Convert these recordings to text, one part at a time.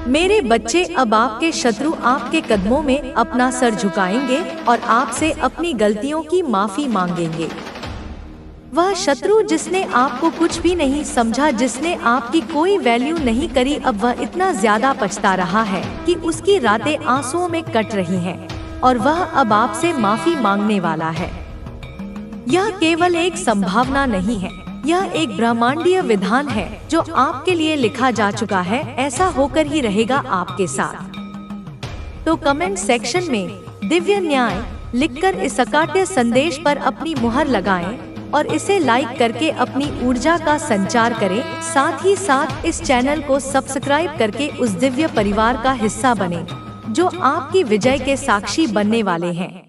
मेरे बच्चे, अब आपके शत्रु आपके कदमों में अपना सर झुकाएंगे और आपसे अपनी गलतियों की माफी मांगेंगे। वह शत्रु जिसने आपको कुछ भी नहीं समझा, जिसने आपकी कोई वैल्यू नहीं करी, अब वह इतना ज्यादा पछता रहा है कि उसकी रातें आंसुओं में कट रही हैं और वह अब आपसे माफी मांगने वाला है। यह केवल एक संभावना नहीं है, यह एक ब्रह्मांडीय विधान है जो आपके लिए लिखा जा चुका है। ऐसा होकर ही रहेगा आपके साथ। तो कमेंट सेक्शन में दिव्य न्याय लिखकर इस अकाट्य संदेश पर अपनी मुहर लगाएं और इसे लाइक करके अपनी ऊर्जा का संचार करें। साथ ही साथ इस चैनल को सब्सक्राइब करके उस दिव्य परिवार का हिस्सा बने जो आपकी विजय के साक्षी बनने वाले हैं।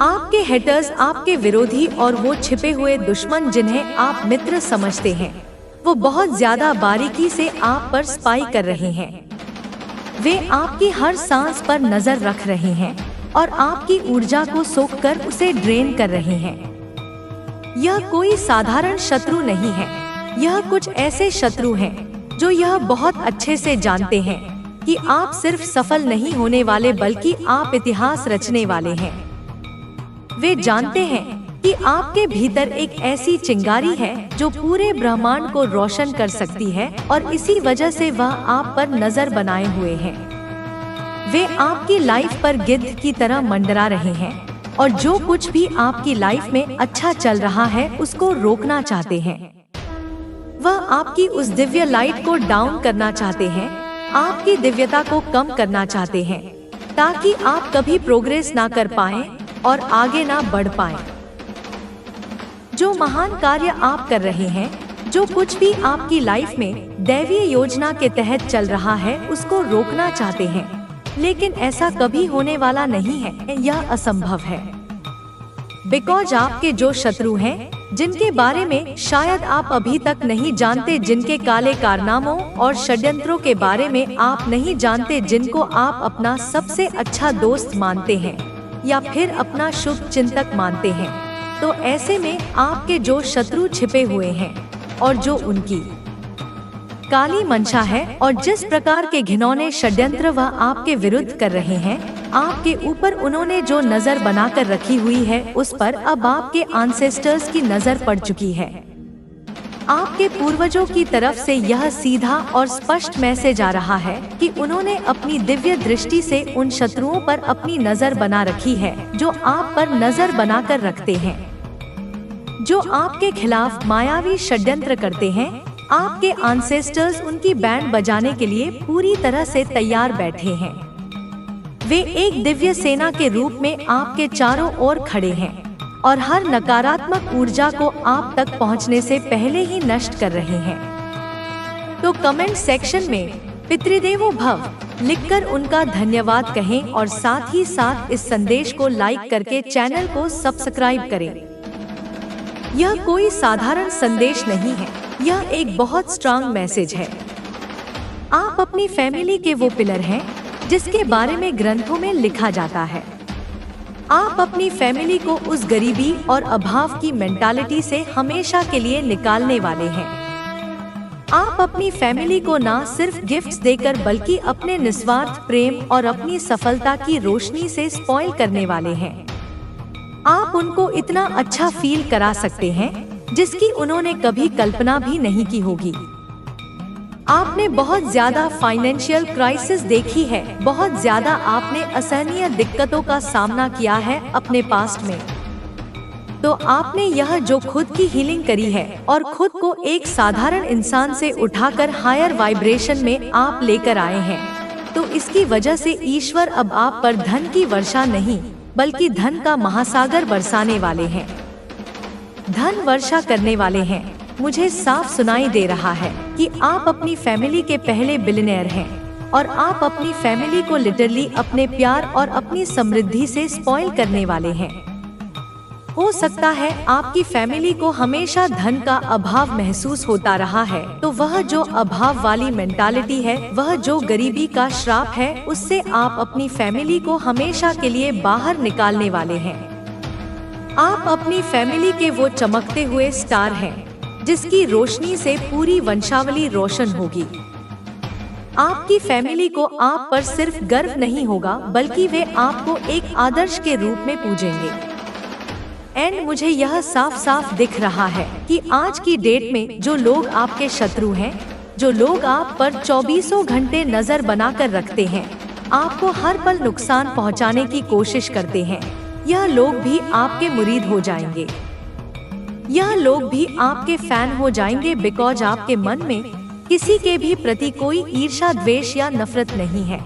आपके हेटर्स, आपके विरोधी और वो छिपे हुए दुश्मन जिन्हें आप मित्र समझते हैं, वो बहुत ज्यादा बारीकी से आप पर स्पाई कर रहे हैं। वे आपकी हर सांस पर नजर रख रहे हैं और आपकी ऊर्जा को सोखकर उसे ड्रेन कर रहे हैं। यह कोई साधारण शत्रु नहीं है, यह कुछ ऐसे शत्रु हैं जो यह बहुत अच्छे से जानते हैं कि आप सिर्फ सफल नहीं होने वाले बल्कि आप इतिहास रचने वाले हैं। वे जानते हैं कि आपके भीतर एक ऐसी चिंगारी है जो पूरे ब्रह्मांड को रोशन कर सकती है और इसी वजह से वह आप पर नजर बनाए हुए हैं। वे आपकी लाइफ पर गिद्ध की तरह मंडरा रहे हैं और जो कुछ भी आपकी लाइफ में अच्छा चल रहा है उसको रोकना चाहते हैं। वह आपकी उस दिव्य लाइट को डाउन करना चाहते हैं, आपकी दिव्यता को कम करना चाहते हैं ताकि आप कभी प्रोग्रेस ना कर पाएं और आगे ना बढ़ पाएं। जो महान कार्य आप कर रहे हैं, जो कुछ भी आपकी लाइफ में दैवीय योजना के तहत चल रहा है, उसको रोकना चाहते हैं, लेकिन ऐसा कभी होने वाला नहीं है, यह असंभव है। बिकॉज आपके जो शत्रु हैं, जिनके बारे में शायद आप अभी तक नहीं जानते, जिनके काले कारनामों और षड्यंत्रों के बारे में आप नहीं जानते, जिनको आप अपना सबसे अच्छा दोस्त मानते हैं या फिर अपना शुभ चिंतक मानते हैं, तो ऐसे में आपके जो शत्रु छिपे हुए हैं और जो उनकी काली मंशा है और जिस प्रकार के घिनौने षड्यंत्र वह आपके विरुद्ध कर रहे हैं, आपके ऊपर उन्होंने जो नजर बनाकर रखी हुई है, उस पर अब आपके एंसेस्टर्स की नजर पड़ चुकी है। आपके पूर्वजों की तरफ से यह सीधा और स्पष्ट मैसेज आ रहा है कि उन्होंने अपनी दिव्य दृष्टि से उन शत्रुओं पर अपनी नजर बना रखी है जो आप पर नजर बनाकर रखते हैं, जो आपके खिलाफ मायावी षड्यंत्र करते हैं। आपके एंसेस्टर्स उनकी बैंड बजाने के लिए पूरी तरह से तैयार बैठे हैं। वे एक दिव्य सेना के रूप में आपके चारों ओर खड़े हैं और हर नकारात्मक ऊर्जा को आप तक पहुंचने से पहले ही नष्ट कर रहे हैं। तो कमेंट सेक्शन में पितृदेवो भव लिखकर उनका धन्यवाद कहें और साथ ही साथ इस संदेश को लाइक करके चैनल को सब्सक्राइब करें। यह कोई साधारण संदेश नहीं है, यह एक बहुत स्ट्रांग मैसेज है। आप अपनी फैमिली के वो पिलर हैं जिसके बारे में ग्रंथों में लिखा जाता है। आप अपनी फैमिली को उस गरीबी और अभाव की मेंटालिटी से हमेशा के लिए निकालने वाले हैं। आप अपनी फैमिली को ना सिर्फ गिफ्ट्स देकर बल्कि अपने निस्वार्थ प्रेम और अपनी सफलता की रोशनी से स्पॉइल करने वाले हैं। आप उनको इतना अच्छा फील करा सकते हैं जिसकी उन्होंने कभी कल्पना भी नहीं की होगी। आपने बहुत ज्यादा फाइनेंशियल क्राइसिस देखी है, बहुत ज्यादा आपने असहनीय दिक्कतों का सामना किया है अपने पास्ट में। तो आपने यह जो खुद की हीलिंग करी है और खुद को एक साधारण इंसान से उठाकर हायर वाइब्रेशन में आप लेकर आए हैं, तो इसकी वजह से ईश्वर अब आप पर धन की वर्षा नहीं बल्कि धन का महासागर बरसाने वाले हैं, धन वर्षा करने वाले हैं। मुझे साफ सुनाई दे रहा है कि आप अपनी फैमिली के पहले बिलियनेयर हैं और आप अपनी फैमिली को लिटरली अपने प्यार और अपनी समृद्धि से स्पॉइल करने वाले हैं। हो सकता है आपकी फैमिली को हमेशा धन का अभाव महसूस होता रहा है, तो वह जो अभाव वाली मेंटालिटी है, वह जो गरीबी का श्राप है, उससे आप अपनी फैमिली को हमेशा के लिए बाहर निकालने वाले हैं। आप अपनी फैमिली के वो चमकते हुए स्टार हैं जिसकी रोशनी से पूरी वंशावली रोशन होगी। आपकी फैमिली को आप पर सिर्फ गर्व नहीं होगा, बल्कि वे आपको एक आदर्श के रूप में पूजेंगे। एंड मुझे यह साफ साफ दिख रहा है कि आज की डेट में जो लोग आपके शत्रु हैं, जो लोग आप पर 24 घंटे नजर बनाकर रखते हैं, आपको हर पल नुकसान पहुंचाने की कोशिश करते हैं, यह लोग भी आपके मुरीद हो जाएंगे। यह लोग भी आपके फैन हो जाएंगे, बिकॉज आपके मन में किसी के भी प्रति कोई ईर्ष्या, द्वेष या नफरत नहीं है।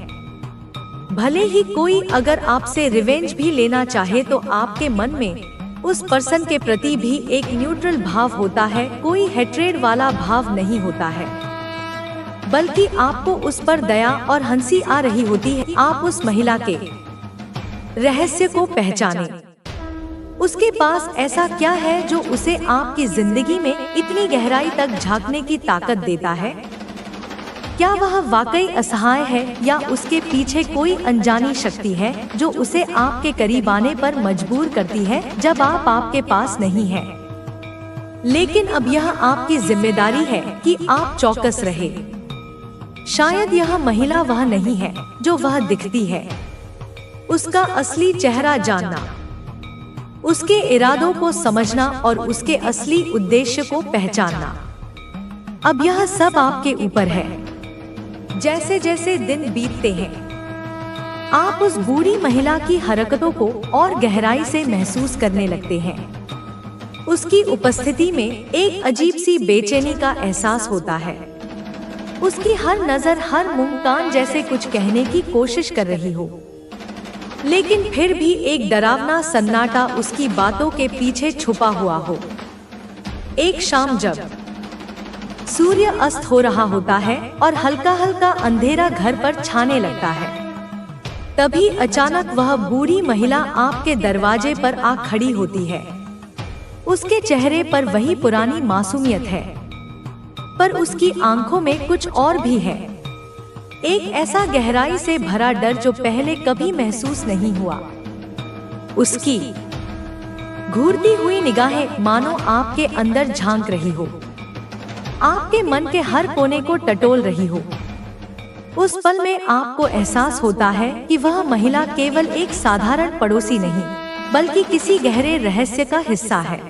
भले ही कोई अगर आपसे रिवेंज भी लेना चाहे तो आपके मन में उस पर्सन के प्रति भी एक न्यूट्रल भाव होता है, कोई हेट्रेड वाला भाव नहीं होता है, बल्कि आपको उस पर दया और हंसी आ रही होती है। आप उस महिला के रहस्य को पहचानें। उसके पास ऐसा क्या है जो उसे आपकी जिंदगी में इतनी गहराई तक झांकने की ताकत देता है? क्या वह वाकई असहाय है या उसके पीछे कोई अनजानी शक्ति है जो उसे आपके करीब आने पर मजबूर करती है जब आप आपके पास नहीं है? लेकिन अब यह आपकी जिम्मेदारी है कि आप चौकस रहे। शायद यह महिला वह नहीं है जो वह दिखती है। उसका असली चेहरा जानना, उसके इरादों को समझना और उसके असली उद्देश्य को पहचानना, अब यह सब आपके ऊपर है। जैसे जैसे दिन बीतते हैं, आप उस बूढ़ी महिला की हरकतों को और गहराई से महसूस करने लगते हैं। उसकी उपस्थिति में एक अजीब सी बेचैनी का एहसास होता है। उसकी हर नजर, हर मुंह कान जैसे कुछ कहने की कोशिश कर रही हो, लेकिन फिर भी एक डरावना सन्नाटा उसकी बातों के पीछे छुपा हुआ हो। एक शाम जब सूर्य अस्त हो रहा होता है और हल्का हल्का अंधेरा घर पर छाने लगता है, तभी अचानक वह बूढ़ी महिला आपके दरवाजे पर आ खड़ी होती है। उसके चेहरे पर वही पुरानी मासूमियत है, पर उसकी आंखों में कुछ और भी है, एक ऐसा गहराई से भरा डर जो पहले कभी महसूस नहीं हुआ। उसकी घूरती हुई निगाहें मानो आपके अंदर झांक रही हो, आपके मन के हर कोने को टटोल रही हो। उस पल में आपको एहसास होता है कि वह महिला केवल एक साधारण पड़ोसी नहीं, बल्कि किसी गहरे रहस्य का हिस्सा है।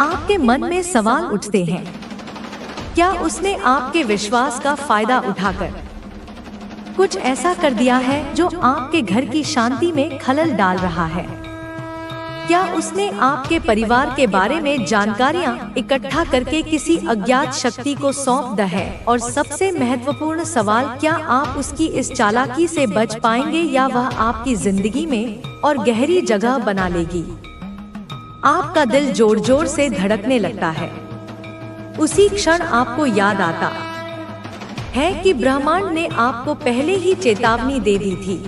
आपके मन में सवाल उठते हैं, क्या उसने आपके विश्वास का फायदा उठाकर कुछ ऐसा कर दिया है जो आपके घर की शांति में खलल डाल रहा है? क्या उसने आपके परिवार के बारे में जानकारियां इकट्ठा करके किसी अज्ञात शक्ति को सौंप दी है? और सबसे महत्वपूर्ण सवाल, क्या आप उसकी इस चालाकी से बच पाएंगे या वह आपकी जिंदगी में और गहरी जगह बना लेगी? आपका दिल जोर जोर से धड़कने लगता है। उसी क्षण आपको याद आता है कि ब्रह्मांड ने आपको पहले ही चेतावनी दे दी थी।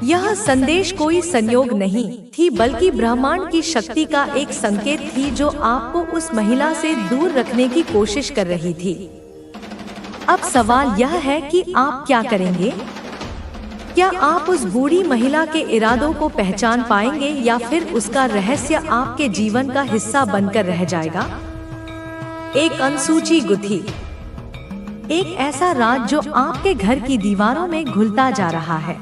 यह संदेश कोई संयोग नहीं थी, बल्कि ब्रह्मांड की शक्ति का एक संकेत थी जो आपको उस महिला से दूर रखने की कोशिश कर रही थी। अब सवाल यह है कि आप क्या करेंगे? क्या आप उस बूढ़ी महिला के इरादों को पहचान पाएंगे या फिर उसका रहस्य आपके जीवन का हिस्सा बनकर रह जाएगा? एक अनसूची गुत्थी, एक ऐसा राज जो आपके घर की दीवारों में घुलता जा रहा है।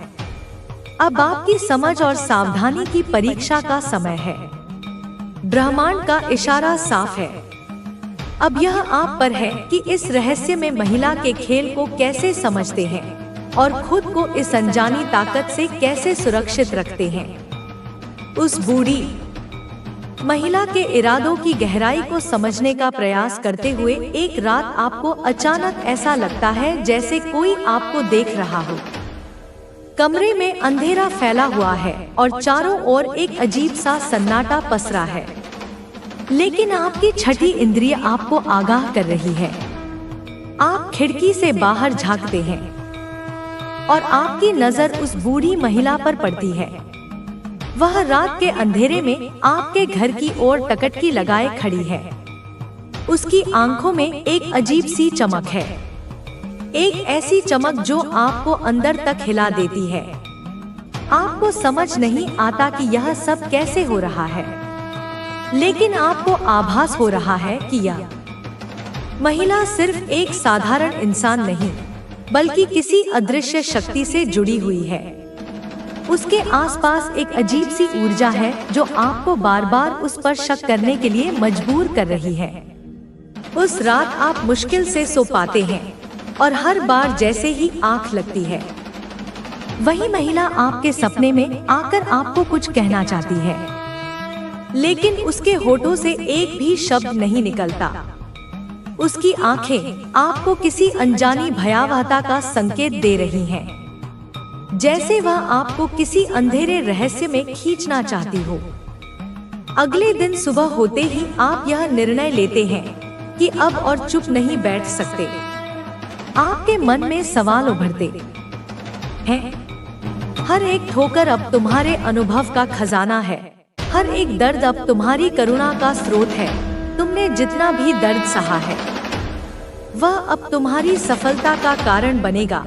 अब आपकी समझ और सावधानी की परीक्षा का समय है। ब्रह्मांड का इशारा साफ है। अब यह आप पर है कि इस रहस्य में महिला के खेल को कैसे समझते हैं और खुद को इस अनजानी ताकत से कैसे सुरक्षित रखते हैं। उस बूढ़ी महिला के इरादों की गहराई को समझने का प्रयास करते हुए एक रात आपको अचानक ऐसा लगता है जैसे कोई आपको देख रहा हो। कमरे में अंधेरा फैला हुआ है और चारों ओर एक अजीब सा सन्नाटा पसरा है, लेकिन आपकी छठी इंद्रिय आपको आगाह कर रही है। आप खिड़की से बाहर झांकते हैं और आपकी नजर उस बूढ़ी महिला पर पड़ती है। वह रात के अंधेरे में आपके घर की ओर टकटकी लगाए खड़ी है। उसकी आंखों में एक अजीब सी चमक है, एक ऐसी चमक जो आपको अंदर तक हिला देती है। आपको समझ नहीं आता कि यह सब कैसे हो रहा है, लेकिन आपको आभास हो रहा है कि यह महिला सिर्फ एक साधारण इंसान नहीं, बल्कि किसी अदृश्य शक्ति से जुड़ी हुई है। उसके आसपास एक अजीब सी ऊर्जा है जो आपको बार बार उस पर शक करने के लिए मजबूर कर रही है। उस रात आप मुश्किल से सो पाते हैं और हर बार जैसे ही आंख लगती है, वही महिला आपके सपने में आकर आपको कुछ कहना चाहती है, लेकिन उसके होठों से एक भी शब्द नहीं निकलता। उसकी आंखें आपको किसी अनजानी भयावहता का संकेत दे रही हैं, जैसे वह आपको किसी अंधेरे रहस्य में खींचना चाहती हो। अगले दिन सुबह होते ही आप यह निर्णय लेते हैं कि अब और चुप नहीं बैठ सकते। आपके मन में सवाल उभरते हैं। हर एक ठोकर अब तुम्हारे अनुभव का खजाना है। हर एक दर्द अब तुम्हारी करुणा का स्रोत है। तुमने जितना भी दर्द सहा है, वह अब तुम्हारी सफलता का कारण बनेगा,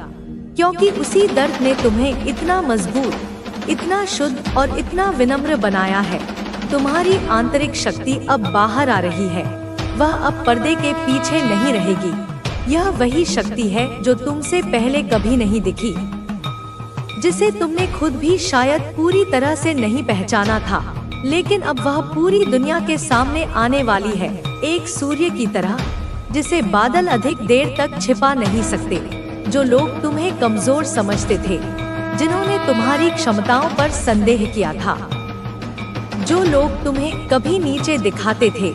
क्योंकि उसी दर्द ने तुम्हें इतना मजबूत, इतना शुद्ध और इतना विनम्र बनाया है। तुम्हारी आंतरिक शक्ति अब बाहर आ रही है। वह अब पर्दे के पीछे नहीं रहेगी। यह वही शक्ति है जो तुमसे पहले कभी नहीं दिखी, जिसे तुमने खुद भी शायद पूरी तरह से नहीं पहचाना था, लेकिन अब वह पूरी दुनिया के सामने आने वाली है, एक सूर्य की तरह जिसे बादल अधिक देर तक छिपा नहीं सकते। जो लोग तुम्हें कमजोर समझते थे, जिन्होंने तुम्हारी क्षमताओं पर संदेह किया था, जो लोग तुम्हें कभी नीचे दिखाते थे,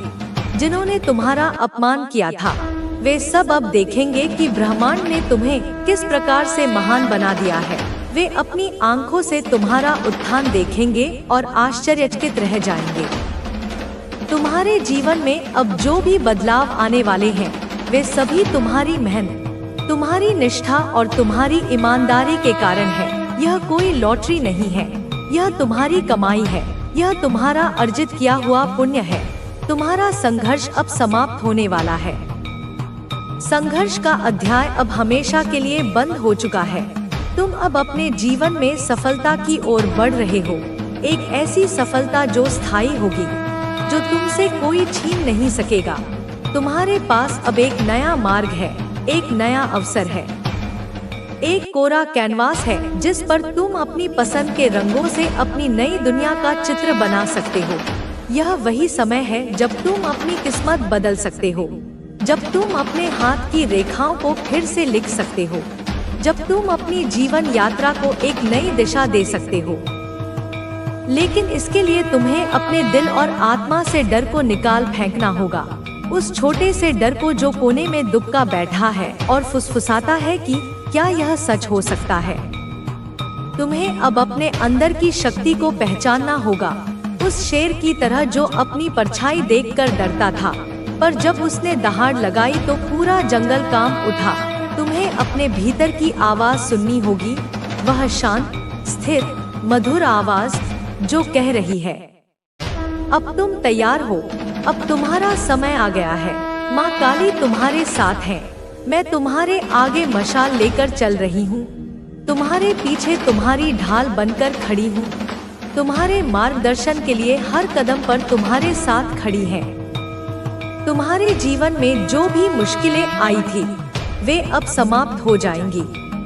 जिन्होंने तुम्हारा अपमान किया था, वे सब अब देखेंगे कि ब्रह्मांड ने तुम्हें किस प्रकार से महान बना दिया है। वे अपनी आंखों से तुम्हारा उत्थान देखेंगे और आश्चर्यचकित रह जाएंगे। तुम्हारे जीवन में अब जो भी बदलाव आने वाले हैं, वे सभी तुम्हारी मेहनत, तुम्हारी निष्ठा और तुम्हारी ईमानदारी के कारण है। यह कोई लॉटरी नहीं है, यह तुम्हारी कमाई है, यह तुम्हारा अर्जित किया हुआ पुण्य है। तुम्हारा संघर्ष अब समाप्त होने वाला है। संघर्ष का अध्याय अब हमेशा के लिए बंद हो चुका है। तुम अब अपने जीवन में सफलता की ओर बढ़ रहे हो, एक ऐसी सफलता जो स्थायी होगी, जो तुमसे कोई छीन नहीं सकेगा। तुम्हारे पास अब एक नया मार्ग है, एक नया अवसर है, एक कोरा कैनवास है जिस पर तुम अपनी पसंद के रंगों से अपनी नई दुनिया का चित्र बना सकते हो। यह वही समय है जब तुम अपनी किस्मत बदल सकते हो, जब तुम अपने हाथ की रेखाओं को फिर से लिख सकते हो, जब तुम अपनी जीवन यात्रा को एक नई दिशा दे सकते हो। लेकिन इसके लिए तुम्हें अपने दिल और आत्मा से डर को निकाल फेंकना होगा, उस छोटे से डर को जो कोने में दुबका बैठा है और फुसफुसाता है कि क्या यह सच हो सकता है। तुम्हें अब अपने अंदर की शक्ति को पहचानना होगा, उस शेर की तरह जो अपनी परछाई देखकर डरता था, पर जब उसने दहाड़ लगाई तो पूरा जंगल कांप उठा। तुम्हें अपने भीतर की आवाज सुननी होगी, वह शांत, स्थिर, मधुर आवाज जो कह रही है, अब तुम तैयार हो, अब तुम्हारा समय आ गया है। माँ काली तुम्हारे साथ है। मैं तुम्हारे आगे मशाल लेकर चल रही हूँ, तुम्हारे पीछे तुम्हारी ढाल बनकर खड़ी हूँ, तुम्हारे मार्गदर्शन के लिए हर कदम पर तुम्हारे साथ खड़ी है। तुम्हारे जीवन में जो भी मुश्किलें आई थी, वे अब समाप्त हो जाएंगी,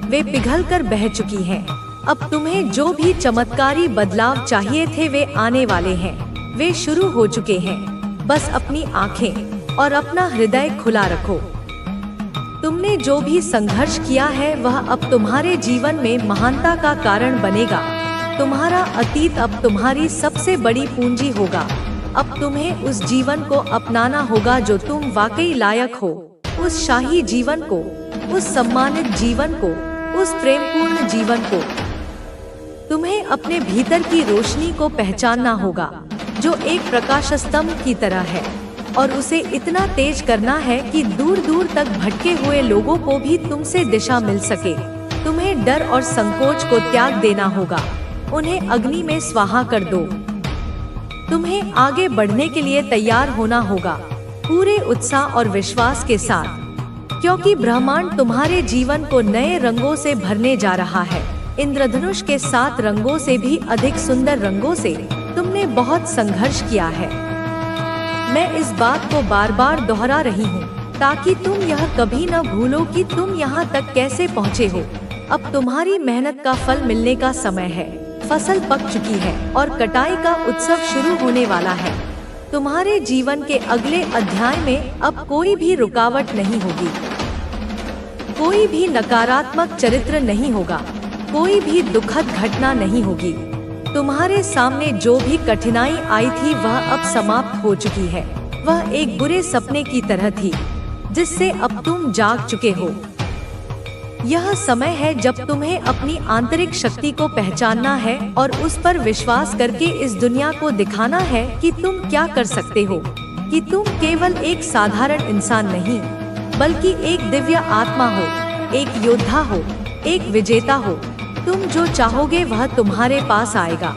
वे पिघलकर बह चुकी हैं। अब तुम्हें जो भी चमत्कारी बदलाव चाहिए थे वे आने वाले हैं, वे शुरू हो चुके हैं। बस अपनी आंखें और अपना हृदय खुला रखो। तुमने जो भी संघर्ष किया है वह अब तुम्हारे जीवन में महानता का कारण बनेगा। तुम्हारा अतीत अब तुम्हारी सबसे बड़ी पूंजी होगा। अब तुम्हें उस जीवन को अपनाना होगा जो तुम वाकई लायक हो, उस शाही जीवन को, उस सम्मानित जीवन को, उस प्रेमपूर्ण जीवन को। तुम्हें अपने भीतर की रोशनी को पहचानना होगा जो एक प्रकाश स्तंभ की तरह है, और उसे इतना तेज करना है कि दूर दूर तक भटके हुए लोगों को भी तुमसे दिशा मिल सके। तुम्हें डर और संकोच को त्याग देना होगा, उन्हें अग्नि में स्वाहा कर दो। तुम्हें आगे बढ़ने के लिए तैयार होना होगा, पूरे उत्साह और विश्वास के साथ, क्योंकि ब्रह्मांड तुम्हारे जीवन को नए रंगों से भरने जा रहा है। इंद्रधनुष के 7 रंगों से भी अधिक सुंदर रंगों से तुमने बहुत संघर्ष किया है। मैं इस बात को बार बार दोहरा रही हूँ, ताकि तुम यह कभी न भूलो कि तुम यहाँ तक कैसे पहुँचे हो। अब तुम्हारी मेहनत का फल मिलने का समय है। फसल पक चुकी है और कटाई का उत्सव शुरू होने वाला है। तुम्हारे जीवन के अगले अध्याय में अब कोई भी रुकावट नहीं होगी, कोई भी नकारात्मक चरित्र नहीं होगा, कोई भी दुखद घटना नहीं होगी। तुम्हारे सामने जो भी कठिनाई आई थी वह अब समाप्त हो चुकी है। वह एक बुरे सपने की तरह थी जिससे अब तुम जाग चुके हो। यह समय है जब तुम्हें अपनी आंतरिक शक्ति को पहचानना है और उस पर विश्वास करके इस दुनिया को दिखाना है कि तुम क्या कर सकते हो, कि तुम केवल एक साधारण इंसान नहीं बल्कि एक दिव्य आत्मा हो, एक योद्धा हो, एक विजेता हो। तुम जो चाहोगे वह तुम्हारे पास आएगा।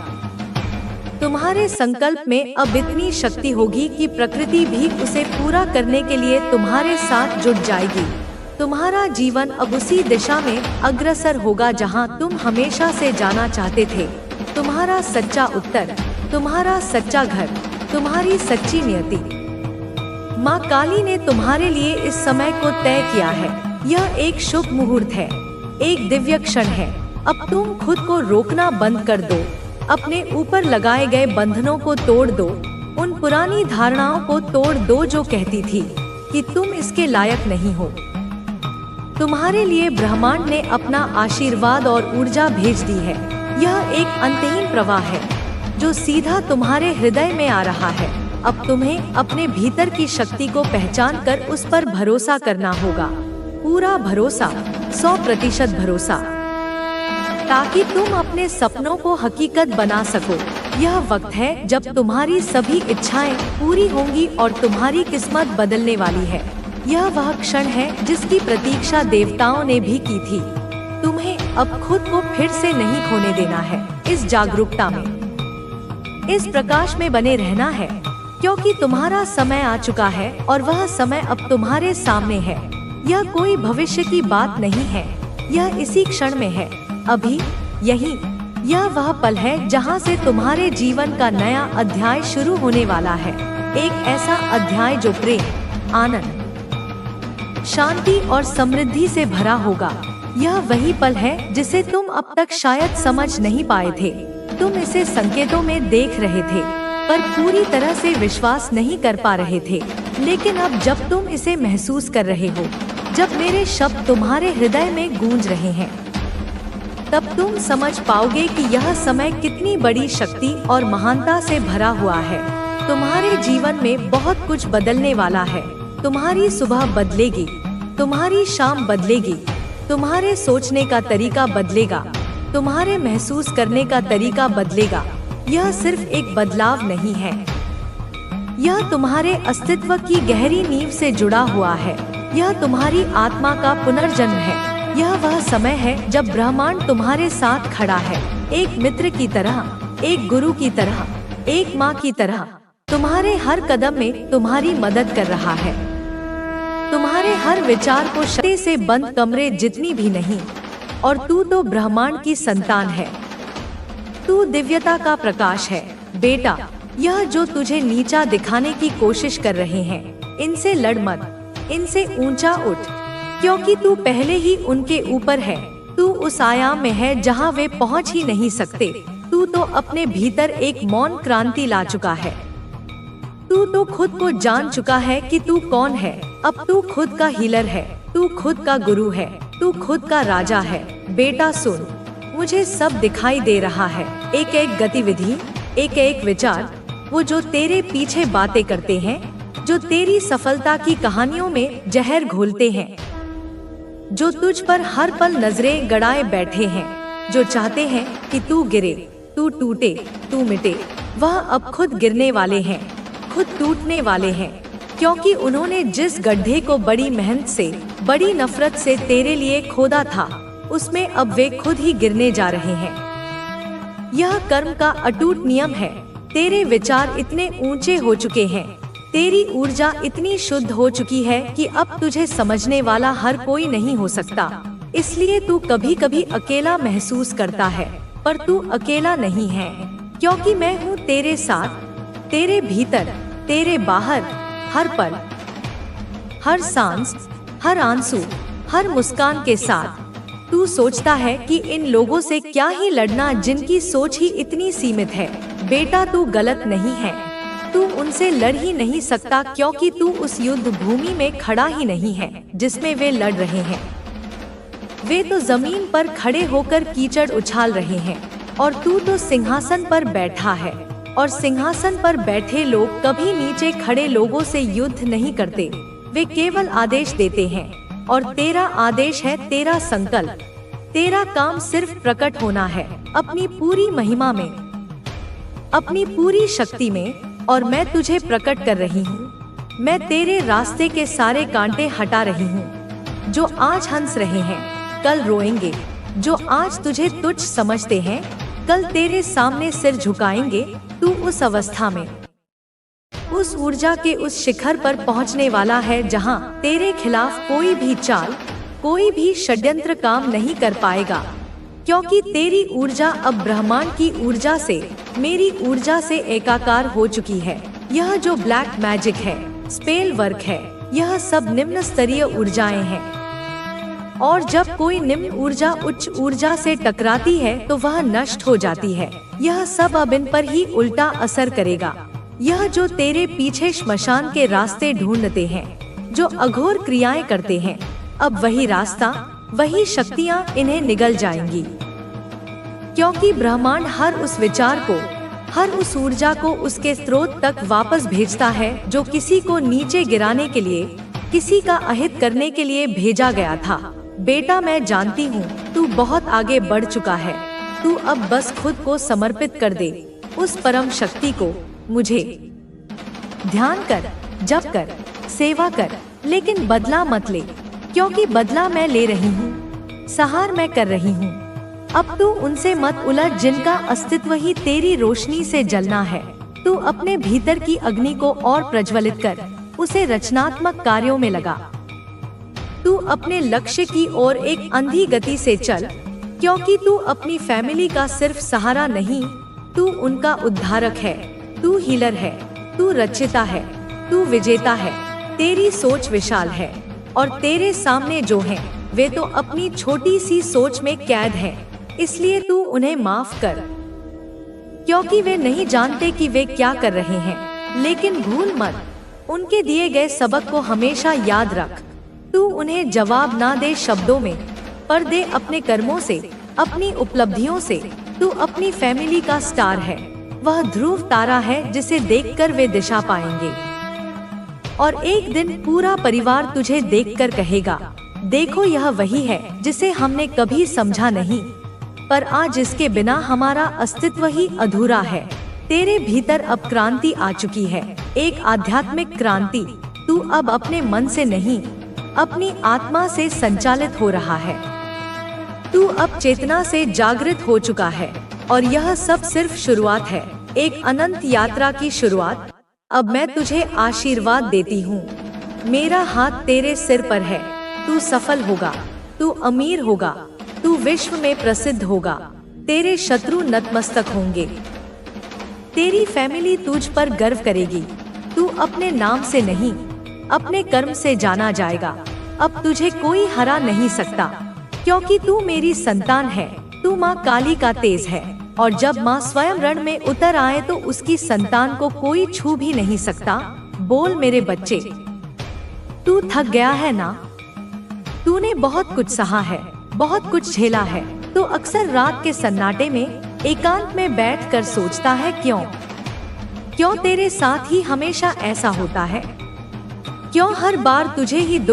तुम्हारे संकल्प में अब इतनी शक्ति होगी कि प्रकृति भी उसे पूरा करने के लिए तुम्हारे साथ जुट जाएगी। तुम्हारा जीवन अब उसी दिशा में अग्रसर होगा जहां तुम हमेशा से जाना चाहते थे। तुम्हारा सच्चा उत्तर, तुम्हारा सच्चा घर, तुम्हारी सच्ची नियति। माँ काली ने तुम्हारे लिए इस समय को तय किया है। यह एक शुभ मुहूर्त है, एक दिव्य क्षण है। अब तुम खुद को रोकना बंद कर दो, अपने ऊपर लगाए गए बंधनों को तोड़ दो, उन पुरानी धारणाओं को तोड़ दो जो कहती थी कि तुम इसके लायक नहीं हो। तुम्हारे लिए ब्रह्मांड ने अपना आशीर्वाद और ऊर्जा भेज दी है। यह एक अंतहीन प्रवाह है जो सीधा तुम्हारे हृदय में आ रहा है। अब तुम्हें अपने भीतर की शक्ति को पहचान कर उस पर भरोसा करना होगा, पूरा भरोसा, 100% भरोसा, ताकि तुम अपने सपनों को हकीकत बना सको। यह वक्त है जब तुम्हारी सभी इच्छाएं पूरी होंगी और तुम्हारी किस्मत बदलने वाली है। यह वह क्षण है जिसकी प्रतीक्षा देवताओं ने भी की थी। तुम्हें अब खुद को फिर से नहीं खोने देना है। इस जागरूकता में, इस प्रकाश में बने रहना है, क्योंकि तुम्हारा समय आ चुका है और वह समय अब तुम्हारे सामने है। यह कोई भविष्य की बात नहीं है, यह इसी क्षण में है, अभी, यही। यह वह पल है जहां से तुम्हारे जीवन का नया अध्याय शुरू होने वाला है। एक ऐसा अध्याय जो प्रेम, आनंद, शांति और समृद्धि से भरा होगा। यह वही पल है जिसे तुम अब तक शायद समझ नहीं पाए थे। तुम इसे संकेतों में देख रहे थे पर पूरी तरह से विश्वास नहीं कर पा रहे थे। लेकिन अब जब तुम इसे महसूस कर रहे हो, जब मेरे शब्द तुम्हारे हृदय में गूंज रहे हैं, तब तुम समझ पाओगे कि यह समय कितनी बड़ी शक्ति और महानता से भरा हुआ है। तुम्हारे जीवन में बहुत कुछ बदलने वाला है। तुम्हारी सुबह बदलेगी, तुम्हारी शाम बदलेगी, तुम्हारे सोचने का तरीका बदलेगा, तुम्हारे महसूस करने का तरीका बदलेगा। यह सिर्फ एक बदलाव नहीं है, यह तुम्हारे अस्तित्व की गहरी नींव से जुड़ा हुआ है। यह तुम्हारी आत्मा का पुनर्जन्म है। यह वह समय है जब ब्रह्मांड तुम्हारे साथ खड़ा है, एक मित्र की तरह, एक गुरु की तरह, एक माँ की तरह। तुम्हारे हर कदम में तुम्हारी मदद कर रहा है। तुम्हारे हर विचार को शक्ति से बंद कमरे जितनी भी नहीं। और तू तो ब्रह्मांड की संतान है, तू दिव्यता का प्रकाश है। बेटा, यह जो तुझे नीचा दिखाने की कोशिश कर रहे हैं, इनसे लड़ मत, इनसे ऊंचा उठ, क्योंकि तू पहले ही उनके ऊपर है। तू उस आयाम में है जहां वे पहुंच ही नहीं सकते। तू तो अपने भीतर एक मौन क्रांति ला चुका है। तू तो खुद को जान चुका है कि तू कौन है। अब तू खुद का हीलर है, तू खुद का गुरु है, तू खुद का राजा है। बेटा सुन, मुझे सब दिखाई दे रहा है। एक एक गतिविधि, एक एक विचार, वो जो तेरे पीछे बातें करते हैं, जो तेरी सफलता की कहानियों में जहर घोलते हैं, जो तुझ पर हर पल नजरें गड़ाए बैठे हैं, जो चाहते हैं कि तू गिरे, तू टूटे, तू मिटे, वह अब खुद गिरने वाले हैं, खुद टूटने वाले हैं, क्योंकि उन्होंने जिस गड्ढे को बड़ी मेहनत से, बड़ी नफरत से तेरे लिए खोदा था, उसमें अब वे खुद ही गिरने जा रहे हैं। यह कर्म का अटूट नियम है। तेरे विचार इतने ऊंचे हो चुके हैं, तेरी ऊर्जा इतनी शुद्ध हो चुकी है कि अब तुझे समझने वाला हर कोई नहीं हो सकता। इसलिए तू कभी कभी अकेला महसूस करता है, पर तू अकेला नहीं है, क्योंकि मैं हूँ तेरे साथ, तेरे भीतर, तेरे बाहर, हर पल, हर सांस, हर आंसू, हर मुस्कान के साथ तू सोचता है कि इन लोगों से क्या ही लड़ना जिनकी सोच ही इतनी सीमित है। बेटा तू गलत नहीं है, तू उनसे लड़ ही नहीं सकता क्योंकि तू उस युद्ध भूमि में खड़ा ही नहीं है जिसमें वे लड़ रहे हैं। वे तो जमीन पर खड़े होकर कीचड़ उछाल रहे हैं और तू तो सिंहासन पर बैठा है, और सिंहासन पर बैठे लोग कभी नीचे खड़े लोगों से युद्ध नहीं करते, वे केवल आदेश देते हैं। और तेरा आदेश है तेरा संकल्प, तेरा काम सिर्फ प्रकट होना है अपनी पूरी महिमा में, अपनी पूरी शक्ति में, और मैं तुझे प्रकट कर रही हूँ। मैं तेरे रास्ते के सारे कांटे हटा रही हूँ। जो आज हंस रहे हैं कल रोएंगे, जो आज तुझे तुच्छ समझते हैं कल तेरे सामने सिर झुकाएंगे। तू उस अवस्था में, उस ऊर्जा के उस शिखर पर पहुंचने वाला है जहां तेरे खिलाफ कोई भी चाल, कोई भी षड्यंत्र काम नहीं कर पाएगा, क्योंकि तेरी ऊर्जा अब ब्रह्मांड की ऊर्जा से, मेरी ऊर्जा से एकाकार हो चुकी है। यह जो ब्लैक मैजिक है, स्पेल वर्क है, यह सब निम्न स्तरीय ऊर्जाएं हैं, और जब कोई निम्न ऊर्जा उच्च ऊर्जा से टकराती है तो वह नष्ट हो जाती है। यह सब अब इन पर ही उल्टा असर करेगा। यह जो तेरे पीछे श्मशान के रास्ते ढूंढते हैं, जो अघोर क्रियाएं करते हैं, अब वही रास्ता, वही शक्तियां इन्हें निगल जाएंगी, क्योंकि ब्रह्मांड हर उस विचार को, हर उस ऊर्जा को उसके स्रोत तक वापस भेजता है जो किसी को नीचे गिराने के लिए, किसी का अहित करने के लिए भेजा गया था। बेटा मैं जानती हूँ तू बहुत आगे बढ़ चुका है, तू अब बस खुद को समर्पित कर दे उस परम शक्ति को। मुझे ध्यान कर, जप कर, सेवा कर, लेकिन बदला मत ले, क्योंकि बदला मैं ले रही हूँ, सहार मैं कर रही हूँ। अब तू उनसे मत उलझ जिनका अस्तित्व ही तेरी रोशनी से जलना है। तू अपने भीतर की अग्नि को और प्रज्वलित कर, उसे रचनात्मक कार्यों में लगा। तू अपने लक्ष्य की ओर एक अंधी गति से चल, क्योंकि तू अपनी फैमिली का सिर्फ सहारा नहीं, तू उनका उद्धारक है, तू हीलर है, तू रचिता है, तू विजेता है। तेरी सोच विशाल है और तेरे सामने जो हैं, वे तो अपनी छोटी सी सोच में कैद हैं। इसलिए तू उन्हें माफ कर, क्योंकि वे नहीं जानते कि वे क्या कर रहे हैं। लेकिन भूल मत, उनके दिए गए सबक को हमेशा याद रख। तू उन्हें जवाब ना दे शब्दों में, पर दे अपने कर्मों से, अपनी उपलब्धियों से। तू अपनी फैमिली का स्टार है, वह ध्रुव तारा है जिसे देखकर वे दिशा पाएंगे, और एक दिन पूरा परिवार तुझे देखकर कहेगा, देखो यह वही है जिसे हमने कभी समझा नहीं, पर आज इसके बिना हमारा अस्तित्व ही अधूरा है। तेरे भीतर अब क्रांति आ चुकी है, एक आध्यात्मिक क्रांति। तू अब अपने मन से नहीं, अपनी आत्मा से संचालित हो रहा है। तू अब चेतना से जागृत हो चुका है, और यह सब सिर्फ शुरुआत है, एक अनंत यात्रा की शुरुआत। अब मैं तुझे आशीर्वाद देती हूँ, मेरा हाथ तेरे सिर पर है। तू सफल होगा, तू अमीर होगा, तू विश्व में प्रसिद्ध होगा, तेरे शत्रु नतमस्तक होंगे, तेरी फैमिली तुझ पर गर्व करेगी। तू अपने नाम से नहीं, अपने कर्म से जाना जाएगा। अब तुझे कोई हरा नहीं सकता, क्योंकि तू मेरी संतान है। तू माँ काली का तेज है, और जब माँ स्वयं रण में उतर आए तो उसकी संतान को कोई छू भी नहीं सकता। बोल मेरे बच्चे, तू थक गया है ना? तूने बहुत कुछ सहा है, बहुत कुछ झेला है, तो अक्सर रात के सन्नाटे में एकांत में बैठकर सोचता है क्यों तेरे साथ ही हमेशा ऐसा होता है? क्यों हर बार तुझे ही दुख